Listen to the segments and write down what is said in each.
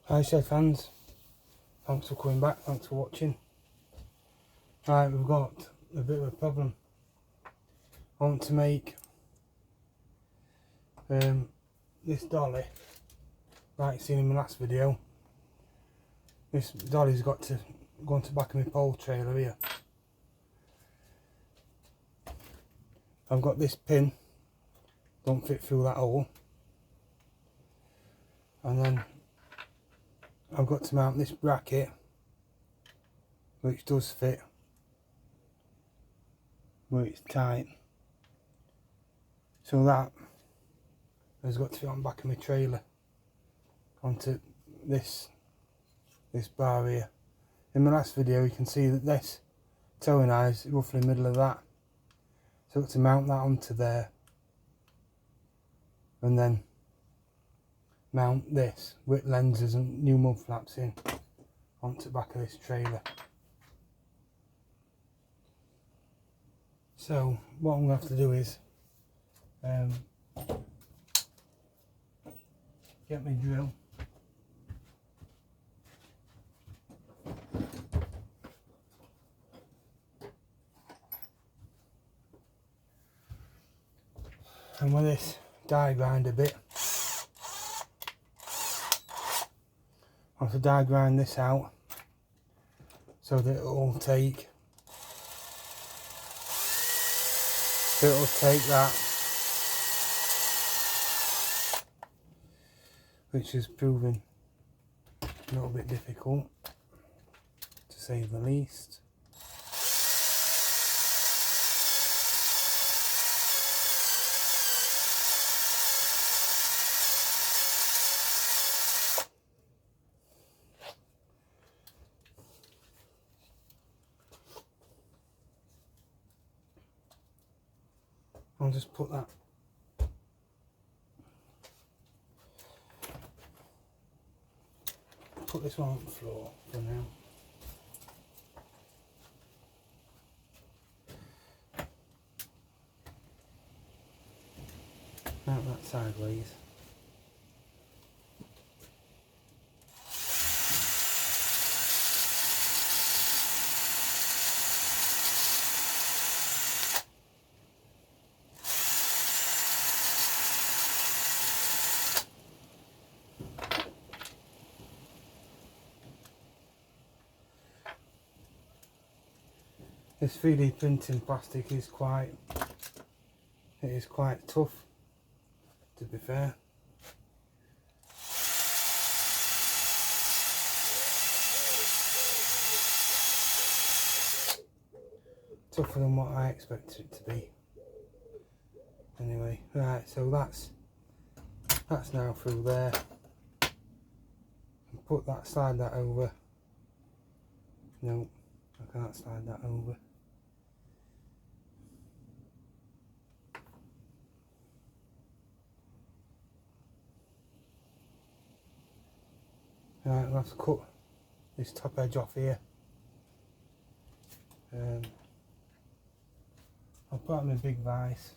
Hi Shed fans, thanks for coming back, thanks for watching. Right, we've got a bit of a problem. I want to make this dolly, like seen in my last video. This dolly's got to go onto the back of my pole trailer here. I've got this pin, don't fit through that hole, and then I've got to mount this bracket, which does fit, where it's tight. So that has got to fit on the back of my trailer, onto this bar here. In my last video you can see that this towing eye is roughly the middle of that. So I've got to mount that onto there, and then mount this with lenses and new mud flaps in onto the back of this trailer. So what I'm going to have to do is get my drill, and with this die grind a bit, I have to die grind this out so that it'll take that, which is proving a little bit difficult, to say the least. I'll just put this one on the floor for now. Mount that sideways. This 3D printing plastic is quite tough, to be fair. Tougher than what I expected it to be. Anyway, right, so that's now through there. Slide that over. No, I can't slide that over. Right, I'll have to cut this top edge off here. I'll put it in a big vise.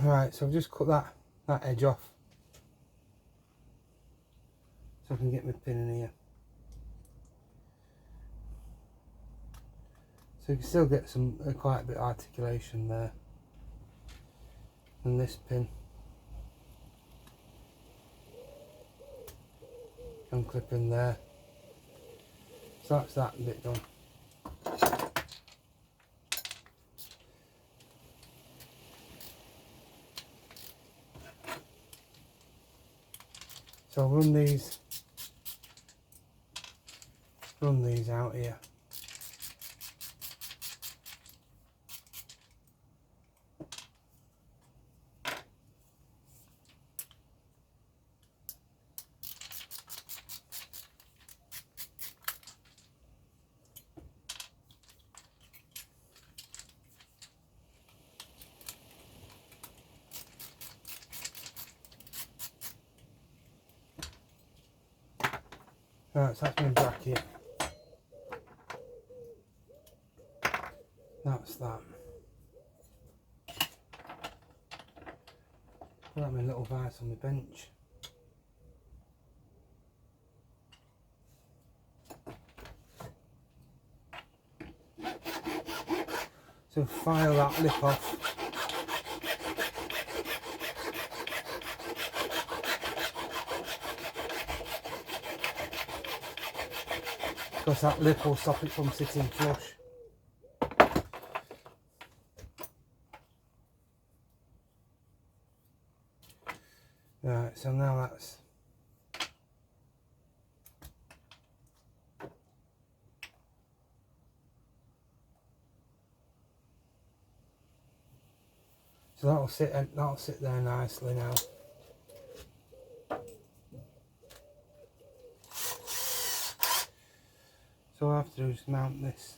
Right, so I've just cut that edge off so I can get my pin in here. So you can still get quite a bit of articulation there. and this pin can clip in there. So that's that bit done. So I'll run these out here. Right, so that's my bracket. That's that. Put that my little vise on the bench. So file that lip off. Because that lip will stop it from sitting flush. Right, so now that's so that'll sit there nicely now. So all I have to do is mount this.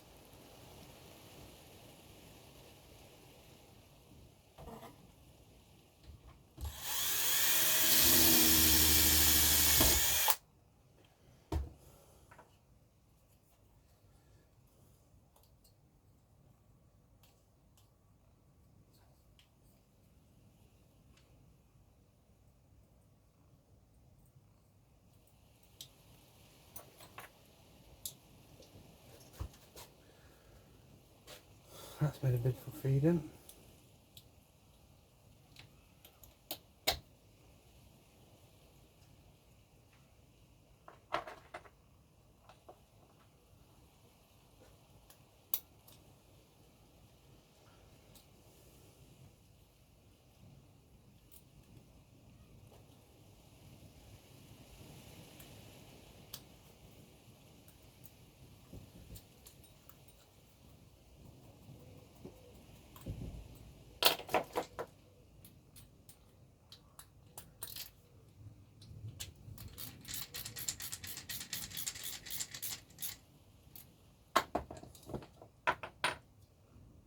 That's made a bid for feeding.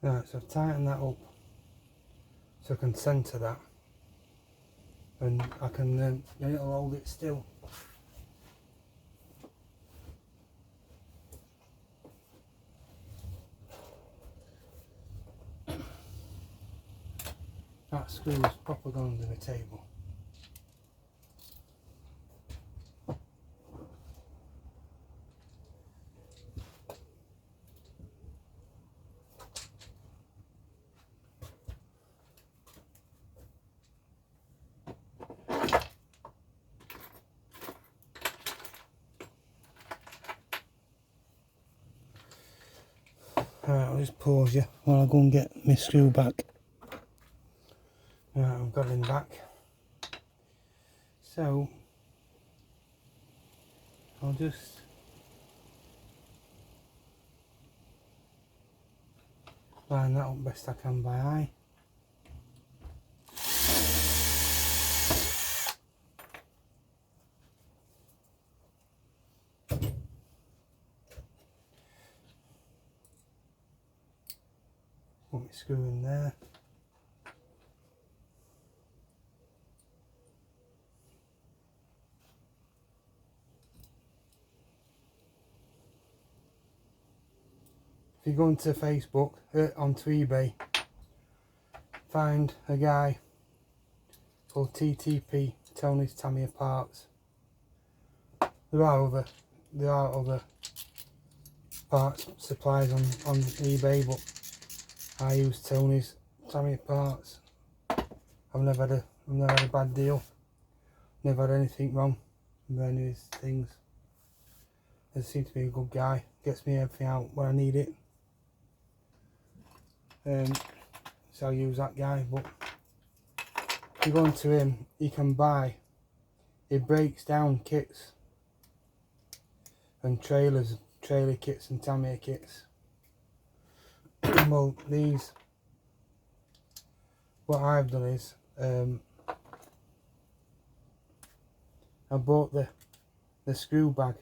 Right, so I've tightened that up so I can centre that, and I can then it'll hold it still. That screw is proper gone under the table. Alright, I'll just pause you while I go and get my screw back. Right, I've got him back. So I'll just line that up best I can by eye. Put my screw in there. If you go onto Facebook, onto eBay, find a guy called TTP, Tony's Tamiya Parts. There are other parts supplies on eBay, but I use Tony's Tamiya Parts. I've never had a bad deal. Never had anything wrong with any of his things. He seems to be a good guy. Gets me everything out when I need it. So I use that guy. But if you go into him, you can buy. He breaks down kits and trailer kits and Tamiya kits. Well, these, what I've done is I bought the screw bag.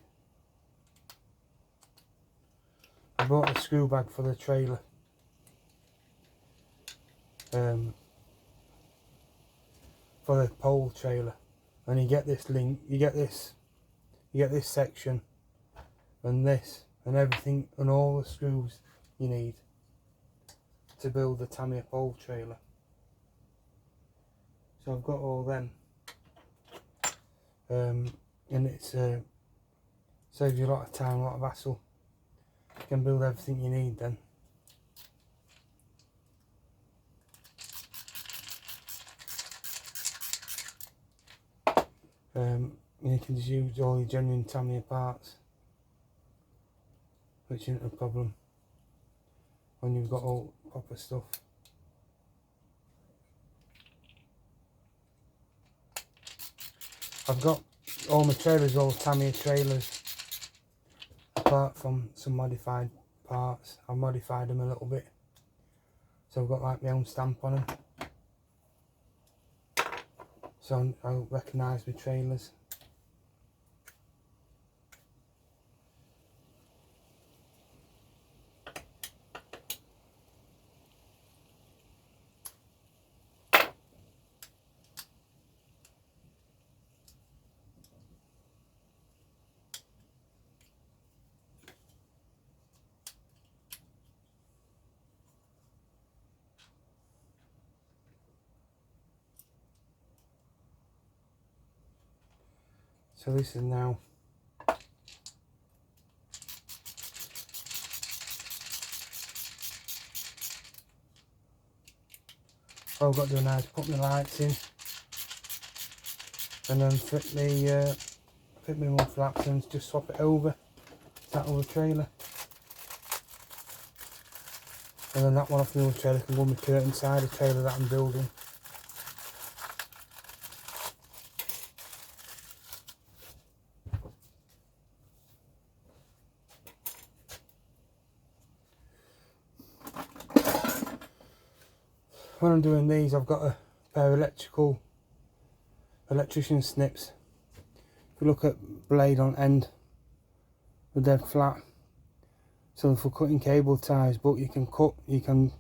I bought the screw bag for the trailer. For the pole trailer, and you get this link, you get this section, and this, and everything, and all the screws you need to build the Tamiya pole trailer. So I've got all them, and it's saves you a lot of time, a lot of hassle. You can build everything you need then. You can just use all your genuine Tamiya parts, which isn't a problem when you've got all proper stuff. I've got all my trailers, all Tamiya trailers, apart from some modified parts. I've modified them a little bit, so I've got like my own stamp on them, so I'll recognise my trailers. So this is now all I've got to do now is put my lights in, and then fit my mud flaps and just swap it over to that other trailer, and then that one off the other trailer can go on the curtain side of the trailer that I'm building. When I'm doing these, I've got a pair of electrician snips. If you look at blade on end, they're dead flat, so for cutting cable ties. But you can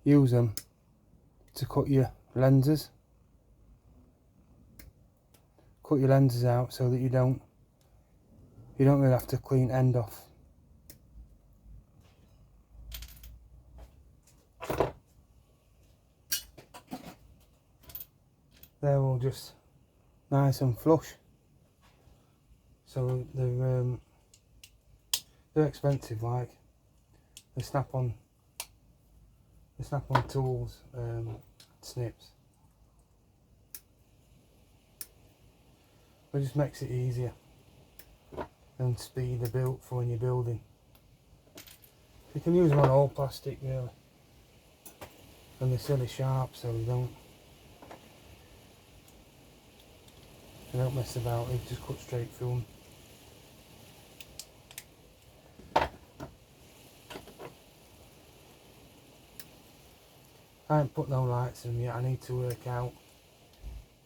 use them to cut your lenses. Cut your lenses out so that you don't really have to clean end off. They're all just nice and flush. So they're expensive, like the snap-on tools snips. It just makes it easier and speed the build for when you're building. You can use them on all plastic really, and they're silly sharp, so they don't mess about. They just cut straight through them. I haven't put no lights in them yet. I need to work out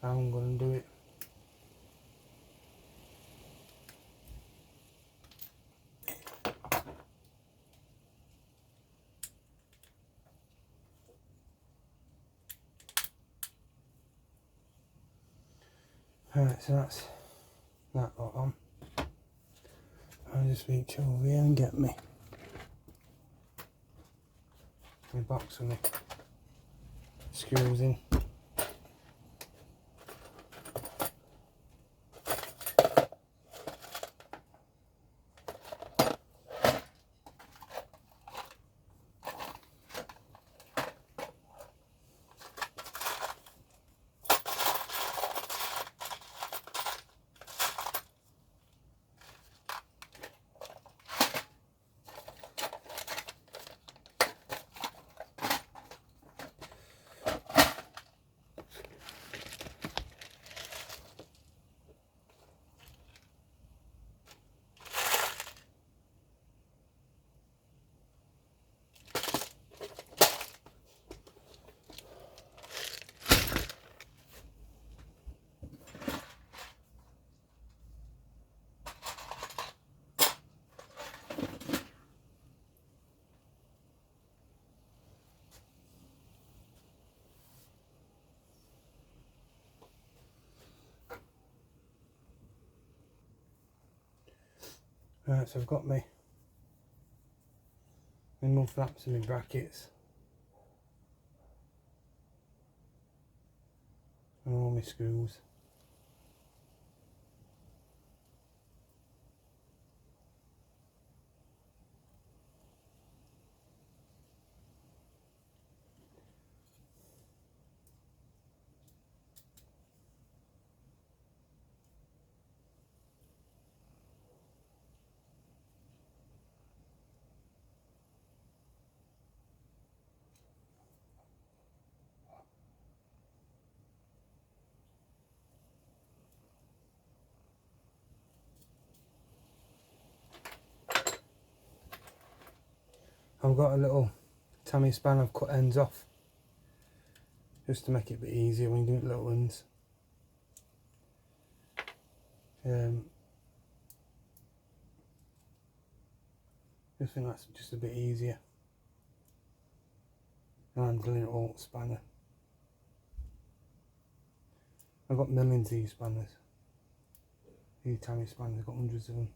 how I'm going to do it. Alright, so that's that lot on. I'll just reach over here and get my box with my screws in. Right, so I've got my mud flaps and my brackets and all my screws. I've got a little tammy span I've cut ends off just to make it a bit easier when you do little ones. Just think that's just a bit easier than handling it all spanner. I've got millions of these spanners, these tammy spanners, I've got hundreds of them.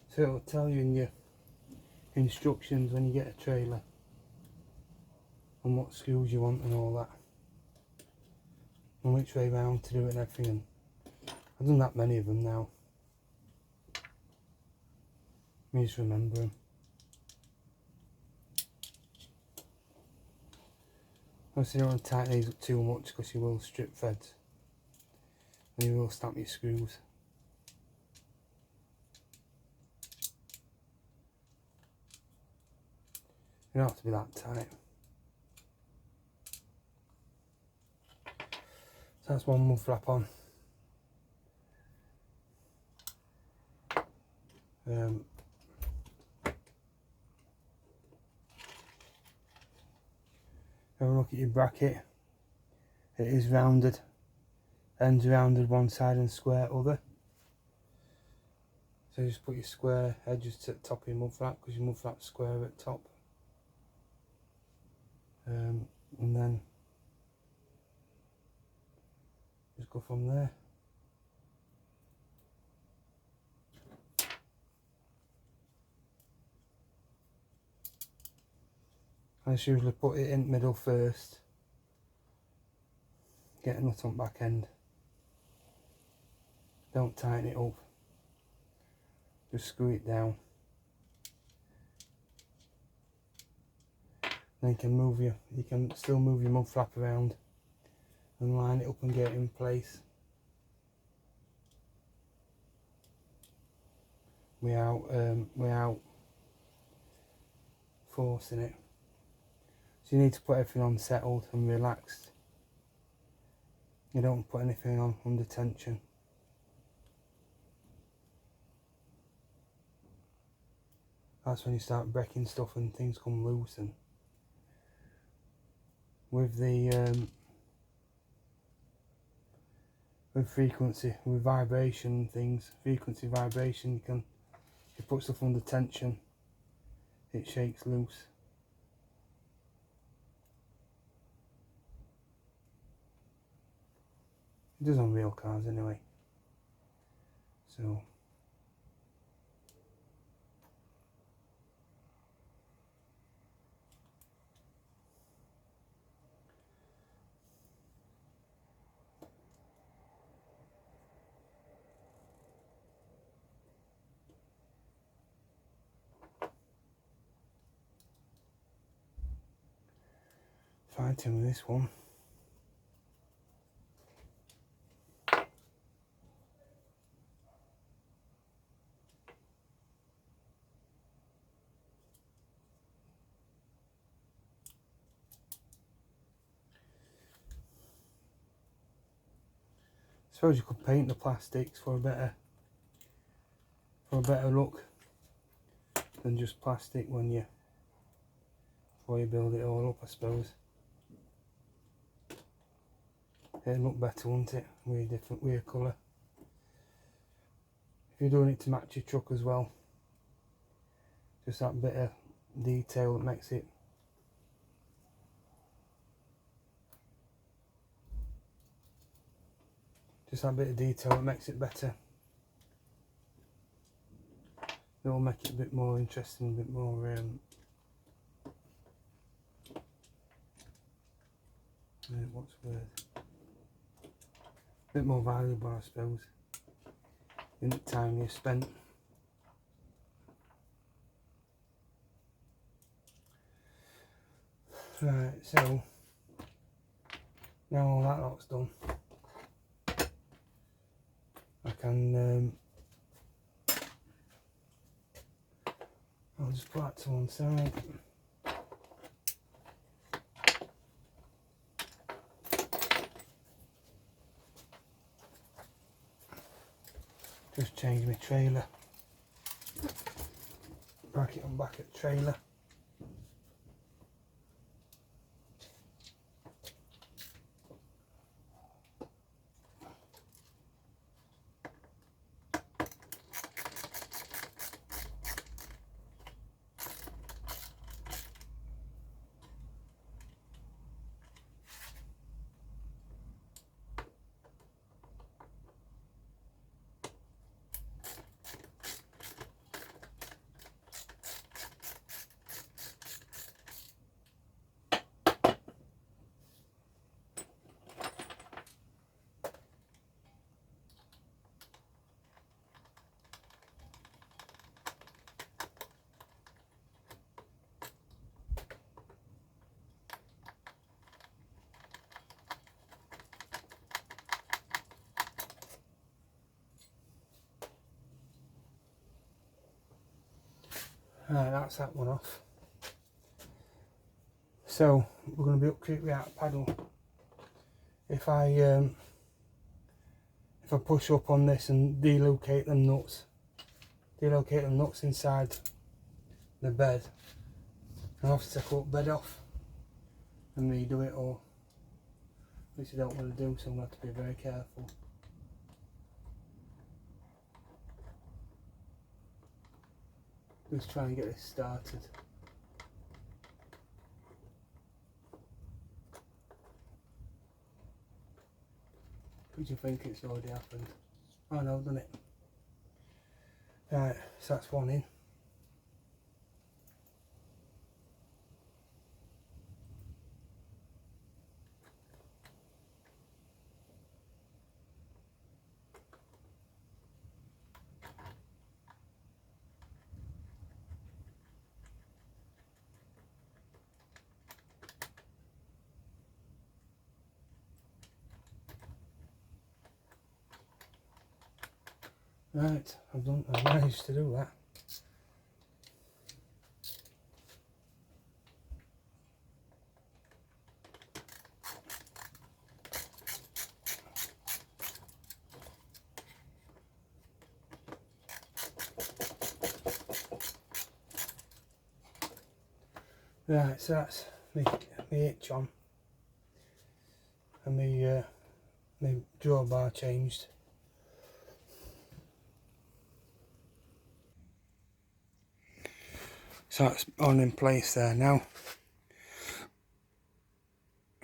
So it'll tell you in your instructions when you get a trailer and what screws you want and all that, and which way round to do it and everything. And I've done that many of them now. I just remember them. Obviously you don't want to tighten these up too much because you will strip threads and you will stamp your screws. You don't have to be that tight. So that's one mud flap on. Have a look at your bracket. It is rounded. Ends rounded one side and square other. So just put your square edges to the top of your mud flap because your mud flap's square at top. And then just go from there. I just usually put it in the middle first. Get a nut on back end. Don't tighten it up. Just screw it down. Then you can still move your mud flap around and line it up and get it in place without forcing it. So you need to put everything on settled and relaxed. You don't put anything on under tension. That's when you start breaking stuff and things come loose. And with the with frequency, with vibration and things, frequency vibration, if you put stuff under tension, it shakes loose. It does on real cars anyway. So fine tune with this one. suppose you could paint the plastics for a better look than just plastic before you build it all up, I suppose. It'd look better, wouldn't it? With a colour. If you're doing it to match your truck as well, just that bit of detail that makes it better. It'll make it a bit more interesting, a bit more what's the word? A bit more valuable, I suppose, in the time you spent. Right, so now all that lot's done, I can I'll just put that to one side. Just change my trailer, bracket on back at trailer. Right, that's that one off. So we're going to be up quick with that paddle. If I push up on this and delocate them nuts inside the bed, I'll have to take the bed off and redo it, or which I don't want to do, so I'm going to have to be very careful. Just try and get this started. Would you think it's already happened? Oh no, done it. Right, so that's one in. Right, I've managed to do that. Right, so that's my hitch on, and my drawbar changed. So that's on in place there now.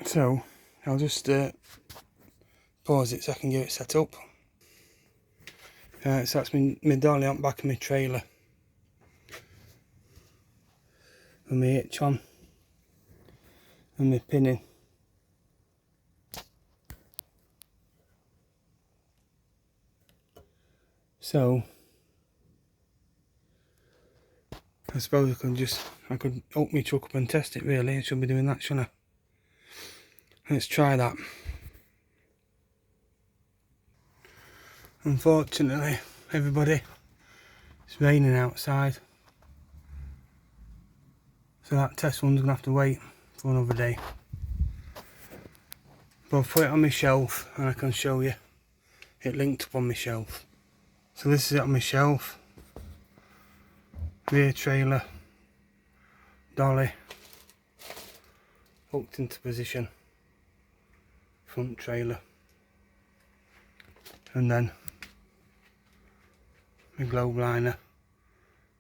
So I'll just pause it so I can get it set up. So that's my dolly on the back of my trailer, and my hitch on, and my pinning. So I suppose I could open my truck up and test it really. I should be doing that, shouldn't I? Let's try that. Unfortunately, everybody, it's raining outside. So that test one's gonna have to wait for another day. But I'll put it on my shelf and I can show you it linked up on my shelf. So this is it on my shelf. Rear trailer, dolly, hooked into position, front trailer, and then my globe liner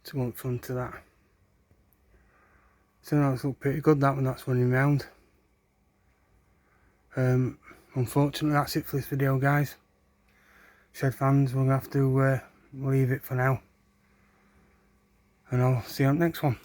to go in front of that. So that's look pretty good, that one that's running round. Unfortunately that's it for this video, guys. Shed fans, we're going to have to leave it for now. And I'll see you on the next one.